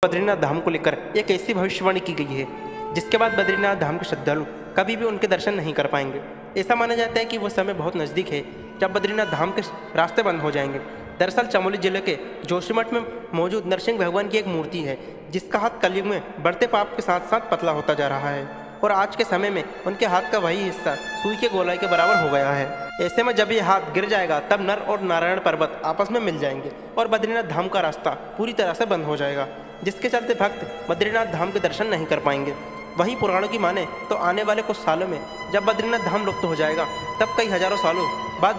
बद्रीनाथ धाम को लेकर एक ऐसी भविष्यवाणी की गई है जिसके बाद बद्रीनाथ धाम के श्रद्धालु कभी भी उनके दर्शन नहीं कर पाएंगे। ऐसा माना जाता है कि वह समय बहुत नज़दीक है जब बद्रीनाथ धाम के रास्ते बंद हो जाएंगे। दरअसल चमोली जिले के जोशीमठ में मौजूद नरसिंह भगवान की एक मूर्ति है जिसका हाथ कलयुग में बढ़ते पाप के साथ साथ पतला होता जा रहा है और आज के समय में उनके हाथ का वही हिस्सा सुई के गोलाई के बराबर हो गया है। ऐसे में जब ये हाथ गिर जाएगा तब नर और नारायण पर्वत आपस में मिल जाएंगे और बद्रीनाथ धाम का रास्ता पूरी तरह से बंद हो जाएगा, जिसके चलते भक्त बद्रीनाथ धाम के दर्शन नहीं कर पाएंगे। वहीं पुराणों की माने तो आने वाले कुछ सालों में जब बद्रीनाथ धाम लुप्त हो जाएगा तब कई हजारों सालों बाद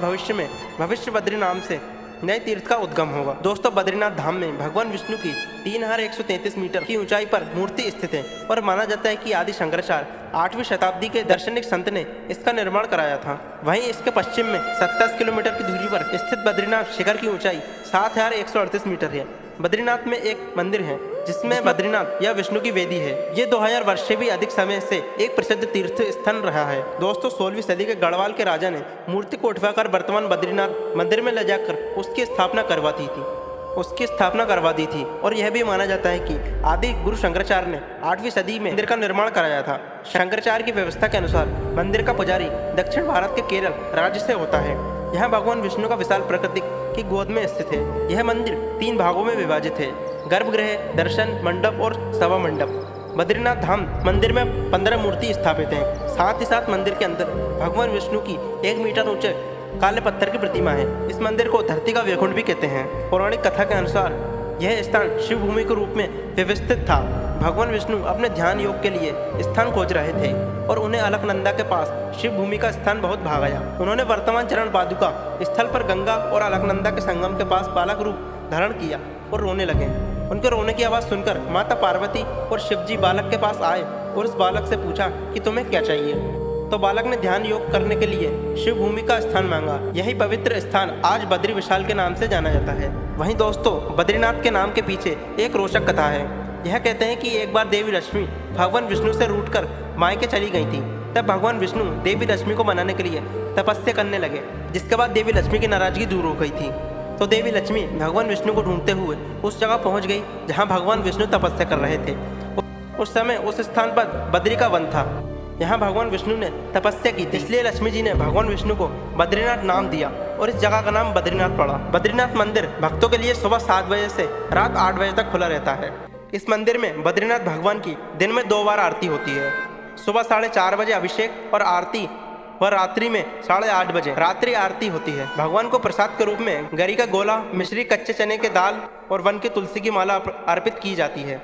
भविष्य बद्री नाम से नए तीर्थ का उद्गम होगा। दोस्तों, बद्रीनाथ धाम में भगवान विष्णु की 3133 मीटर की ऊंचाई पर मूर्ति स्थित है और माना जाता है कि आदि शंकराचार्य 8वीं शताब्दी के दार्शनिक संत ने इसका निर्माण कराया था। वहीं इसके पश्चिम में 27 किलोमीटर की दूरी पर स्थित बद्रीनाथ शिखर की ऊंचाई 7138 मीटर है। बद्रीनाथ में एक मंदिर है जिसमें बद्रीनाथ या विष्णु की वेदी है। ये 2000 वर्ष से भी अधिक समय से एक प्रसिद्ध तीर्थ स्थान रहा है। दोस्तों, 16वीं सदी के गढ़वाल के राजा ने मूर्ति को उठवाकर वर्तमान बद्रीनाथ मंदिर में ले जाकर उसकी स्थापना करवा दी थी और यह भी माना जाता है कि आदि गुरु शंकराचार्य ने 8वीं सदी में मंदिर का निर्माण कराया था। शंकराचार्य की व्यवस्था के अनुसार मंदिर का पुजारी दक्षिण भारत के केरल राज्य से होता है। यहाँ भगवान विष्णु का विशाल प्रकृति की गोद में स्थित है। यह मंदिर 3 भागों में विभाजित है: गर्भगृह, दर्शन मंडप और सभा मंडप। बद्रीनाथ धाम मंदिर में 15 मूर्ति स्थापित हैं। साथ ही साथ मंदिर के अंदर भगवान विष्णु की 1 मीटर ऊंचे काले पत्थर की प्रतिमा है। इस मंदिर को धरती का वैकुंठ भी कहते हैं। पौराणिक कथा के अनुसार यह स्थान शिव भूमि के रूप में व्यवस्थित था। भगवान विष्णु अपने ध्यान योग के लिए स्थान खोज रहे थे और उन्हें अलकनंदा के पास शिव भूमि का स्थान बहुत भाग आया। उन्होंने वर्तमान चरण पादुका स्थल पर गंगा और अलकनंदा के संगम के पास बालक रूप धारण किया और रोने लगे। उनके रोने की आवाज़ सुनकर माता पार्वती और शिवजी बालक के पास आए और उस बालक से पूछा कि तुम्हें क्या चाहिए। तो बालक ने ध्यान योग करने के लिए शिव भूमि का स्थान मांगा। यही पवित्र स्थान आज बद्री विशाल के नाम से जाना जाता है। वहीं दोस्तों, बद्रीनाथ के नाम के पीछे एक रोचक कथा है। यह कहते हैं कि एक बार देवी लक्ष्मी भगवान विष्णु से रूठकर मायके चली गई थी। तब भगवान विष्णु देवी लक्ष्मी को मनाने के लिए तपस्या करने लगे, जिसके बाद देवी लक्ष्मी की नाराजगी दूर हो गई थी। तो देवी लक्ष्मी भगवान विष्णु को ढूंढते हुए उस जगह पहुंच गई जहां भगवान विष्णु तपस्या कर रहे थे। उस समय उस स्थान पर बद्री का वन था। यहाँ भगवान विष्णु ने तपस्या की थी, इसलिए लक्ष्मी जी ने भगवान विष्णु को बद्रीनाथ नाम दिया और इस जगह का नाम बद्रीनाथ पड़ा। बद्रीनाथ मंदिर भक्तों के लिए सुबह 7 बजे से रात 8 बजे तक खुला रहता है। इस मंदिर में बद्रीनाथ भगवान की दिन में 2 बार आरती होती है। सुबह 4:30 बजे अभिषेक और आरती व रात्रि में 8:30 बजे रात्रि आरती होती है। भगवान को प्रसाद के रूप में गरी का गोला, मिश्री, कच्चे चने के दाल और वन की तुलसी की माला अर्पित की जाती है।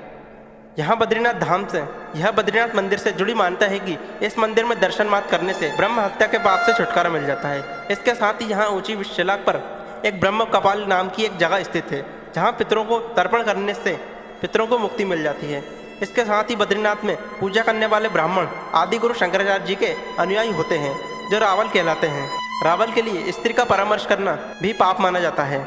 यह बद्रीनाथ मंदिर से जुड़ी मान्यता है कि इस मंदिर में दर्शन मात्र करने से ब्रह्म हत्या के पाप से छुटकारा मिल जाता है। इसके साथ ही यहाँ ऊंची शिला पर एक ब्रह्म कपाल नाम की एक जगह स्थित है जहाँ पितरों को तर्पण करने से पितरों को मुक्ति मिल जाती है। इसके साथ ही बद्रीनाथ में पूजा करने वाले ब्राह्मण आदि गुरु शंकराचार्य जी के अनुयायी होते हैं जो रावल कहलाते हैं। रावल के लिए स्त्री का परामर्श करना भी पाप माना जाता है।